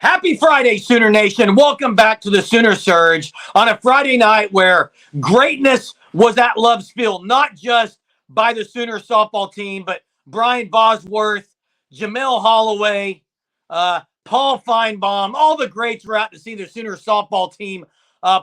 Happy Friday, Sooner Nation. Welcome back to the Sooner Surge on a Friday night where greatness was at Love's Field, not just by the Sooner softball team, but Brian Bosworth, Jamel Holloway, Paul Feinbaum, all the greats were out to see the Sooner softball team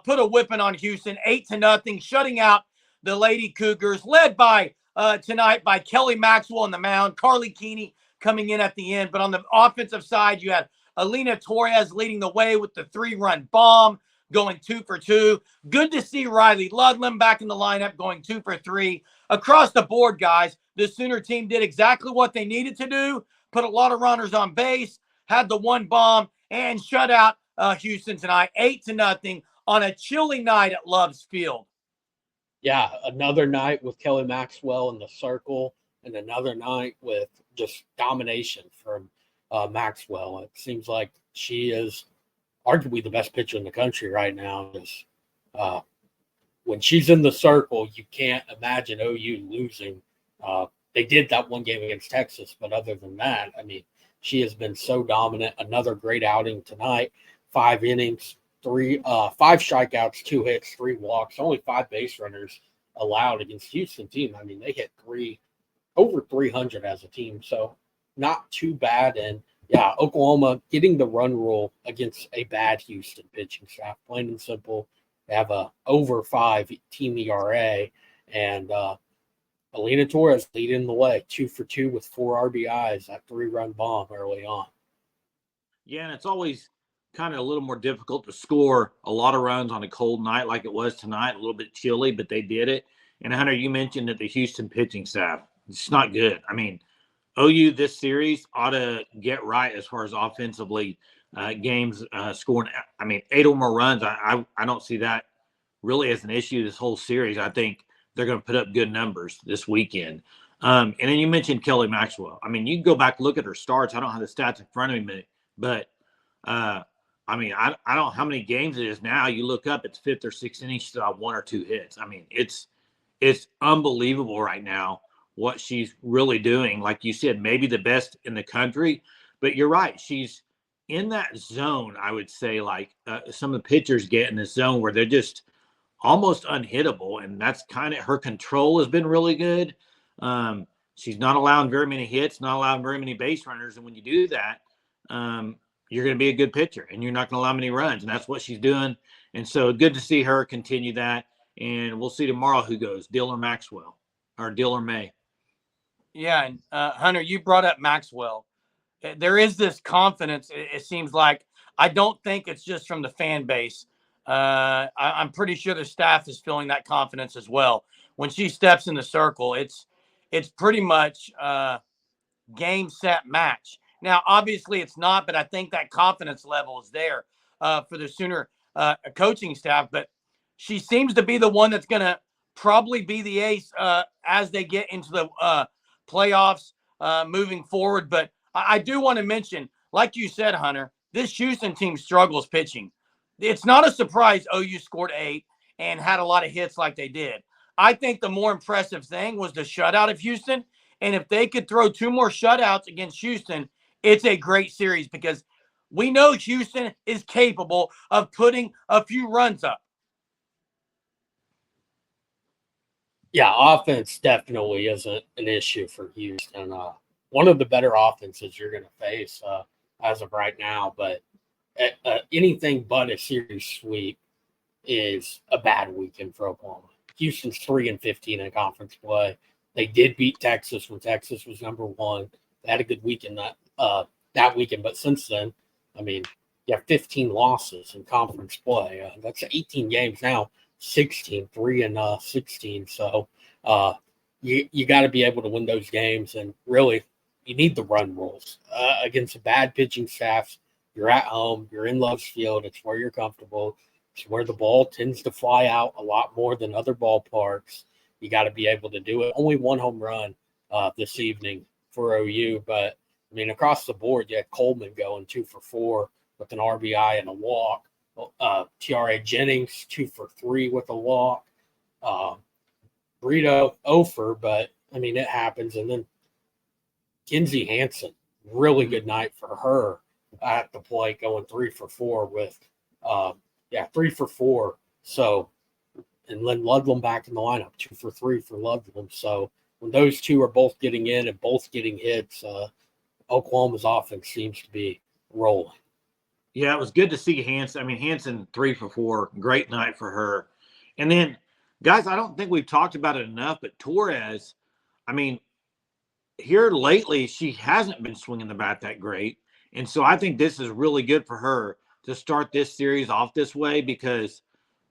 put a whipping on Houston, 8-0, shutting out the Lady Cougars, led by tonight by Kelly Maxwell on the mound, Carly Keeney coming in at the end. But on the offensive side, you had Alina Torres leading the way with the 3-run bomb, going 2 for 2. Good to see Riley Ludlam back in the lineup, going 2 for 3. Across the board, guys, the Sooner team did exactly what they needed to do, put a lot of runners on base, had the one bomb, and shut out Houston tonight, 8-0 on a chilly night at Love's Field. Yeah, another night with Kelly Maxwell in the circle, and another night with just domination from Maxwell. It seems like she is arguably the best pitcher in the country right now. When she's in the circle, you can't imagine OU losing. They did that one game against Texas, but other than that, I mean, she has been so dominant. Another great outing tonight. 5 innings, 5 strikeouts, 2 hits, 3 walks, only 5 base runners allowed against Houston team. I mean, they hit over 300 as a team, so not too bad. And yeah, Oklahoma getting the run rule against a bad Houston pitching staff, plain and simple. They have a over 5 team ERA, and Alina Torres leading the way, 2 for 2 with 4 RBIs, that 3-run bomb early on. Yeah, and it's always kind of a little more difficult to score a lot of runs on a cold night like it was tonight, a little bit chilly, but they did it. And Hunter, you mentioned that the Houston pitching staff, it's not good. I mean, OU this series ought to get right as far as offensively games scoring. I mean, 8 or more runs. I don't see that really as an issue this whole series. I think they're going to put up good numbers this weekend. And then you mentioned Kelly Maxwell. I mean, you can go back and look at her starts. I don't have the stats in front of me, but I mean, I don't know how many games it is now. You look up, it's 5th or 6th inning, she's got 1 or 2 hits. I mean, it's unbelievable right now what she's really doing. Like you said, maybe the best in the country, but you're right. She's in that zone, I would say, like some of the pitchers get in this zone where they're just almost unhittable, and that's kind of her control has been really good. She's not allowing very many hits, not allowing very many base runners, and when you do that, you're going to be a good pitcher, and you're not going to allow many runs, and that's what she's doing. And so good to see her continue that, and we'll see tomorrow who goes, Dill or Maxwell, or Dill or May. Yeah, and Hunter, you brought up Maxwell. There is this confidence, it seems like. I don't think it's just from the fan base. I'm pretty sure the staff is feeling that confidence as well. When she steps in the circle, it's pretty much game, set, match. Now, obviously it's not, but I think that confidence level is there for the Sooner coaching staff. But she seems to be the one that's going to probably be the ace as they get into the playoffs moving forward. But I do want to mention, like you said, Hunter, this Houston team struggles pitching. It's not a surprise OU scored 8 and had a lot of hits like they did. I think the more impressive thing was the shutout of Houston. And if they could throw 2 more shutouts against Houston, it's a great series because we know Houston is capable of putting a few runs up. Yeah, offense definitely isn't an issue for Houston. One of the better offenses you're going to face as of right now, but anything but a series sweep is a bad weekend for Oklahoma. Houston's 3-15 in conference play. They did beat Texas when Texas was number 1. They had a good weekend that weekend, but since then, I mean, you have 15 losses in conference play. That's 18 games now, 16, 3-16. So you got to be able to win those games, and really, you need the run rules against a bad pitching staff. You're at home. You're in Love's Field. It's where you're comfortable. It's where the ball tends to fly out a lot more than other ballparks. You got to be able to do it. Only 1 home run this evening for OU, but I mean, across the board, you had Coleman going 2 for 4 with an RBI and a walk. T.R.A. Jennings 2 for 3 with a walk. Brito 0 for, but I mean, it happens. And then Kinsey Hansen, really good night for her. at the plate, going 3 for 4 with, 3 for 4. So, and then Ludlam back in the lineup, 2 for 3 for Ludlam. So when those two are both getting in and both getting hits, Oklahoma's offense seems to be rolling. Yeah, it was good to see Hanson. I mean, Hanson 3 for 4, great night for her. And then, guys, I don't think we've talked about it enough, but Torres, I mean, here lately, she hasn't been swinging the bat that great. And so I think this is really good for her to start this series off this way, because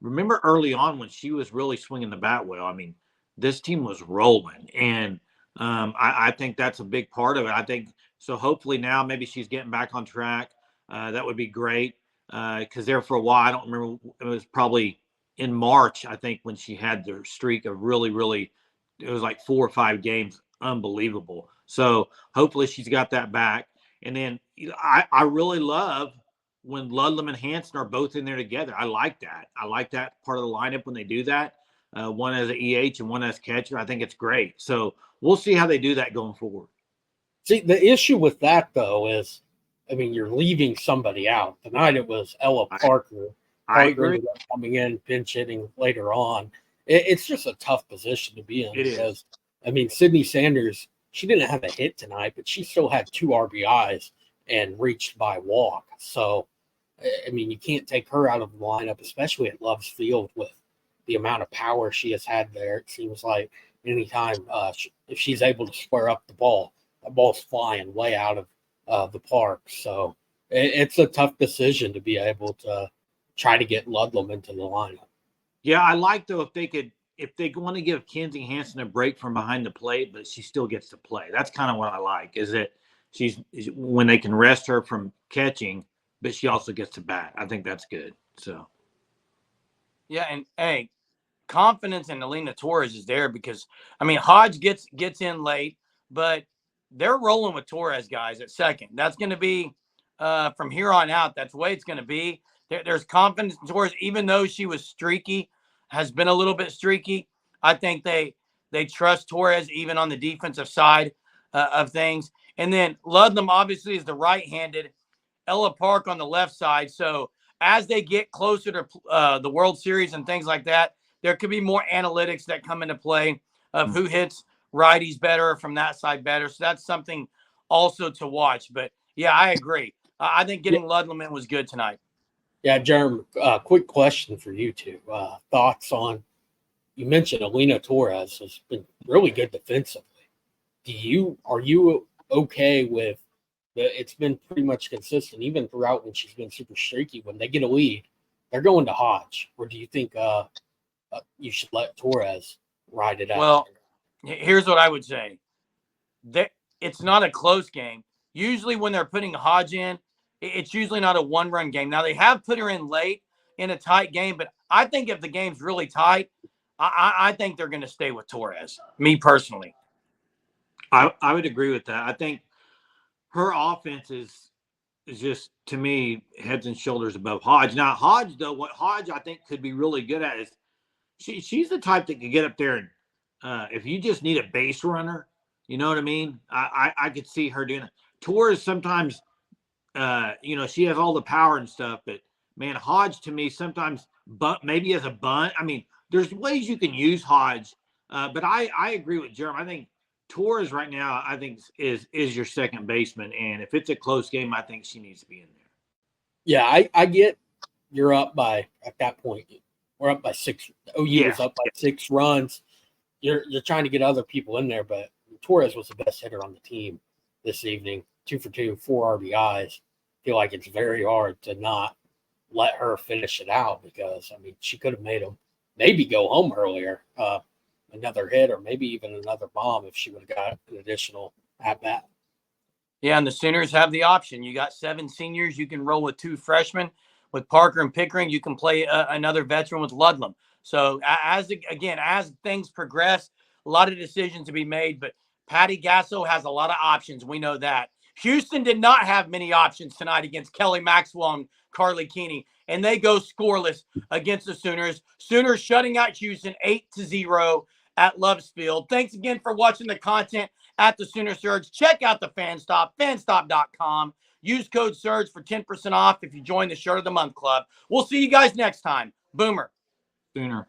remember early on when she was really swinging the bat well, I mean, this team was rolling. And I think that's a big part of it. I think so. Hopefully now maybe she's getting back on track. That would be great, because there for a while, I don't remember, it was probably in March, I think, when she had their streak of really, really, it was like 4 or 5 games, unbelievable. So hopefully she's got that back. And then I really love when Ludlam and Hanson are both in there together. I like that. I like that part of the lineup when they do that. One as an EH and one as catcher. I think it's great. So we'll see how they do that going forward. See, the issue with that, though, is, I mean, you're leaving somebody out. Tonight it was Ella Parker. I agree. Ended up coming in, pinch hitting later on. It's just a tough position to be in. It because, is. I mean, Sydney Sanders, she didn't have a hit tonight, but she still had 2 RBIs and reached by walk. So, I mean, you can't take her out of the lineup, especially at Love's Field with the amount of power she has had there. It seems like anytime if she's able to square up the ball, the ball's flying way out of the park. So it's a tough decision to be able to try to get Ludlam into the lineup. Yeah, I like, though, if they want to give Kenzie Hanson a break from behind the plate, but she still gets to play. That's kind of what I like, is that she's when they can rest her from catching, but she also gets to bat. I think that's good. So, yeah, and hey, confidence in Alina Torres is there because, I mean, Hodge gets in late, but they're rolling with Torres, guys, at second. That's going to be from here on out. That's the way it's going to be. There's confidence in Torres, even though she was streaky, has been a little bit streaky. I think they trust Torres even on the defensive side of things. And then Ludlam obviously is the right-handed, Ella Park on the left side. So as they get closer to the World Series and things like that, there could be more analytics that come into play of who hits righties better from that side better. So that's something also to watch. But, yeah, I agree. I think getting Ludlam in was good tonight. Yeah, Jeremy, quick question for you two. Thoughts on, you mentioned Alina Torres has been really good defensively. Are you okay with it's been pretty much consistent, even throughout when she's been super streaky. When they get a lead, they're going to Hodge. Or do you think you should let Torres ride it out? Well, here's what I would say. It's not a close game. Usually when they're putting Hodge in, it's usually not a one-run game. Now, they have put her in late in a tight game, but I think if the game's really tight, I think they're going to stay with Torres, me personally. I would agree with that. I think her offense is just, to me, heads and shoulders above Hodge. Now, Hodge, though, what Hodge I think could be really good at is she's the type that could get up there and if you just need a base runner, you know what I mean? I could see her doing it. Torres sometimes, she has all the power and stuff, but, man, Hodge to me sometimes maybe as a bunt. I mean, there's ways you can use Hodge, but I agree with Jeremy. I think Torres right now, I think is your second baseman, and if it's a close game, I think she needs to be in there. Yeah, I get you're up by, at that point, we're up by 6. OU was up by 6 runs. You're trying to get other people in there, but Torres was the best hitter on the team this evening. 2 for 2, 4 RBIs. Feel like it's very hard to not let her finish it out because, I mean, she could have made them maybe go home earlier. Another hit or maybe even another bomb if she would have got an additional at-bat. Yeah, and the Sooners have the option. You got 7 seniors. You can roll with 2 freshmen. With Parker and Pickering, you can play another veteran with Ludlam. So, as things progress, a lot of decisions to be made, but Patty Gasso has a lot of options. We know that. Houston did not have many options tonight against Kelly Maxwell and Carly Keeney, and they go scoreless against the Sooners. Sooners shutting out Houston 8-0 at Love's Field. Thanks again for watching the content at the Sooner Surge. Check out the Fan Stop, fanstop.com. Use code SURGE for 10% off if you join the Shirt of the Month Club. We'll see you guys next time. Boomer. Sooner.